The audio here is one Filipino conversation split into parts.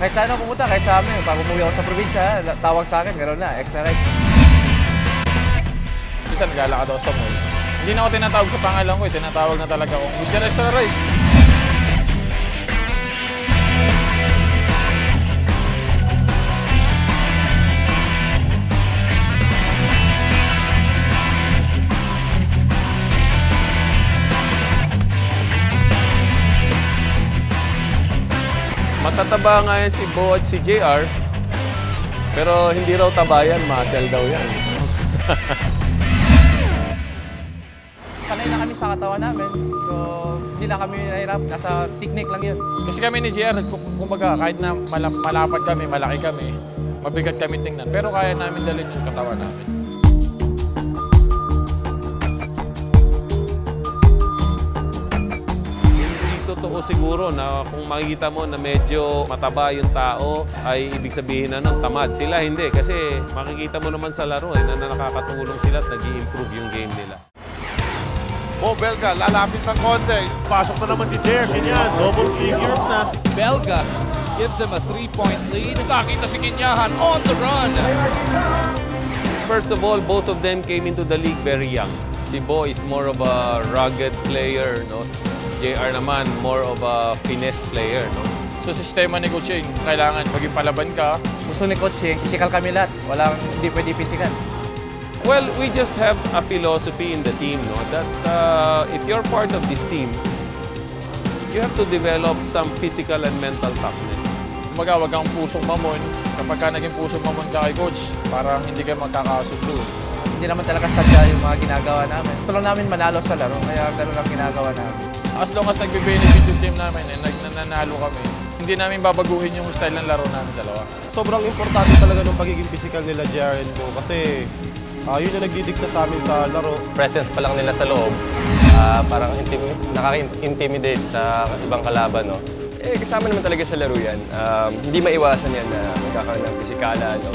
Kahit saan ako pumunta, kahit sa amin, pag umuwi ako sa probinsya, tawag sa akin, gano'n na, extra rice. Minsan naglalakad ako sa mall. Hindi na ako tinatawag sa pangalan ko, tinatawag na talaga akong Mr. Extra Rice. Matataba nga yan si Bo at si JR, pero hindi raw taba yan, muscle daw yan. Sanay na kami sa katawan namin, so hindi na kami nahirap, nasa technique lang yun. Kasi kami ni JR, kumbaga kahit na malapad kami, malaki kami, mabigat kami tingnan, pero kaya namin dalhin yung katawan namin. Totoo siguro na kung makikita mo na medyo mataba yung tao ay ibig sabihin na tamad. Sila hindi kasi makikita mo naman sa laro na nakakatulong sila at nag-i-improve yung game nila. Bo Belga, lalapit ng konti. Pasok na naman si Jer, ganyan. Double figures na. Belga gives him a 3-point lead. Nakita si Kinyahan on the run. First of all, both of them came into the league very young. Si Bo is more of a rugged player, no? JR naman, more of a finesse player, no? Sa sistema ni Coach Yeng, kailangan maging palaban ka. Gusto ni Coach Yeng, physical kami lahat. Hindi pwede physical. Well, we just have a philosophy in the team, no? That if you're part of this team, you have to develop some physical and mental toughness. Kumbaga, wag kang pusong mamon. Kapag ka naging pusong mamon ka kay Coach, parang hindi kayo magkakasundo. Hindi naman talaga sadya yung mga ginagawa namin. Gusto lang namin manalo sa laro, kaya gano'n lang ginagawa namin. As long as nagbe-benefit yung team namin, nananalo kami, hindi namin babaguhin yung style ng laro namin dalawa. Sobrang importante talaga ng pagiging physical nila, Jer and Bo, kasi yun yung nagdidikta sa amin sa laro. Presence pa lang nila sa loob, parang nakaka-intimidate sa ibang kalaban, no? Kasama naman talaga sa laro yan. Hindi maiwasan yan na magkakaroon ng pisikalan o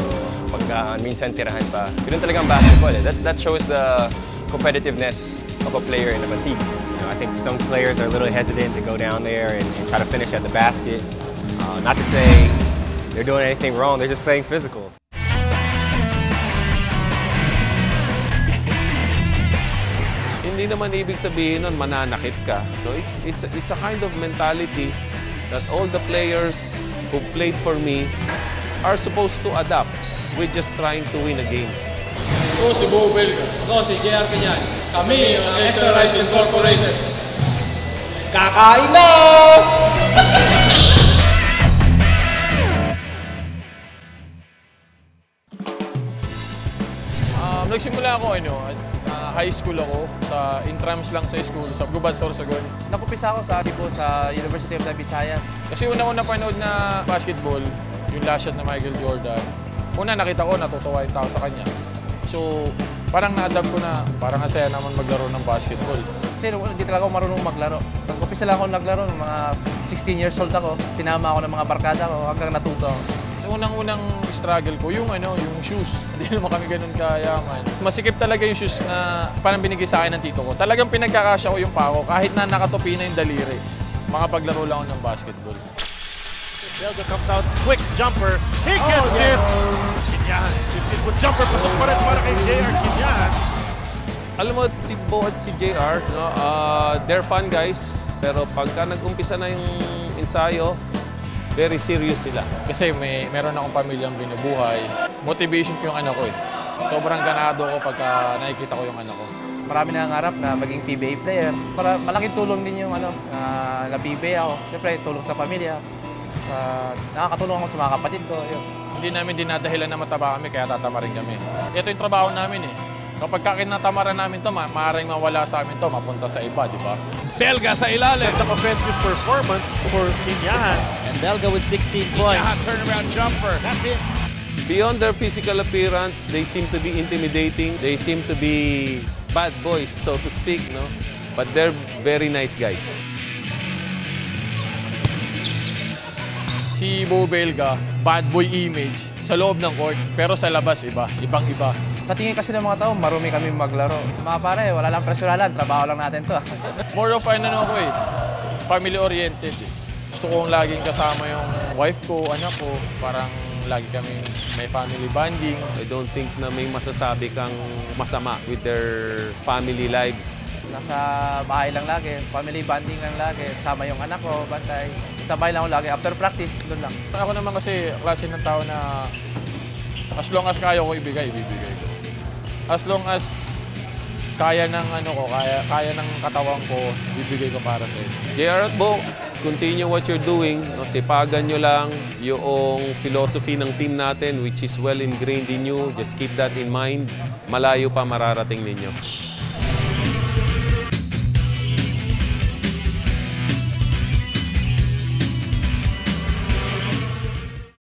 minsan tirahan pa. Yun talaga ang basketball. That shows the competitiveness of a player in a team. You know, I think some players are a little hesitant to go down there and try to finish at the basket. Not to say they're doing anything wrong, they're just playing physical. Hindi naman ibig sabihin nun mananakit ka. So it's a kind of mentality that all the players who played for me are supposed to adapt. We're just trying to win a game. Ako si Bo Belga. Ako si JR Kinyahan. Kami ang Extra Rice Incorporated. Kakain na! Nagsimula ako, high school ako, sa intrams lang sa school, sa Gubat, Sorsogon. Nakumpisa ako sa Cebu, sa University of the Visayas. Kasi una-una panood na basketball, yung last shot na Michael Jordan. Una nakita ko, natutuwa yung tao sa kanya. So, parang na-adapt ko na, parang asaya naman maglaro ng basketball. Kasi hindi talaga ako marunong maglaro. Nag-umpisa lang ako naglaro, mga 16 years old ako. Sinama ako ng mga barkada ko hanggang natuto ako. So, unang-unang struggle ko, yung shoes. Hindi naman kami ganun kayaman. Masikip talaga yung shoes na parang binigay sa akin ng tito ko. Talagang pinagkakasya ko yung pako kahit na nakatupi na yung daliri. Makapaglaro lang ako ng basketball. Belga comes out, quick jumper, he gets it! Kinyahan, 15-foot jumper, pasok pa rin para kay JR Kinyahan. Alam mo, si Bo at si JR, no, they're fun guys. Pero pagka nag-umpisa na yung ensayo, very serious sila. Kasi meron akong pamilyang binubuhay. Motivation ko yung anak ko eh. Sobrang ganado ko pagka nakikita ko yung anak ko. Marami na nangarap na maging PBA player. Para malaking tulong din yung na PBA ako. Siyempre, tulong sa pamilya. Nakakatulong ako sa mga kapatid ko. Yun. Hindi namin dinadahilan na mataba kami, kaya tatama rin kami. Ito yung trabaho namin eh. Kapag kakinatamaran namin ito, maaaring mawala sa amin ito, mapunta sa iba, di ba? Belga sa ilalim. Ang offensive performance for Kinyahan. And Belga with 16 points. Kinyahan turnaround jumper. That's it. Beyond their physical appearance, they seem to be intimidating. They seem to be bad boys, so to speak, no? But they're very nice guys. Si Bo Belga, bad boy image sa loob ng court, pero sa labas iba, ibang-iba. Sa tingin kasi ng mga tao, marumi kami maglaro. Mga pare, wala lang presyonalan, trabaho lang natin to. More of ako eh, family-oriented eh. Gusto kong laging kasama yung wife ko, anak ko. Parang lagi kami may family bonding. I don't think na may masasabi kang masama with their family lives. Nasa bahay lang lagi, family bonding lang lagi. Sama yung anak ko, bantay. Sa bahay lang ako lagi. After practice, doon lang. Ako naman kasi klase ng tao na as long as kaya ko ibigay ko. As long as kaya ng kaya ng katawan ko, bibigay ko para sa inyo. JR at Bo, continue what you're doing. No, sipagan nyo lang yung philosophy ng team natin which is well ingrained in you. Just keep that in mind. Malayo pa mararating ninyo.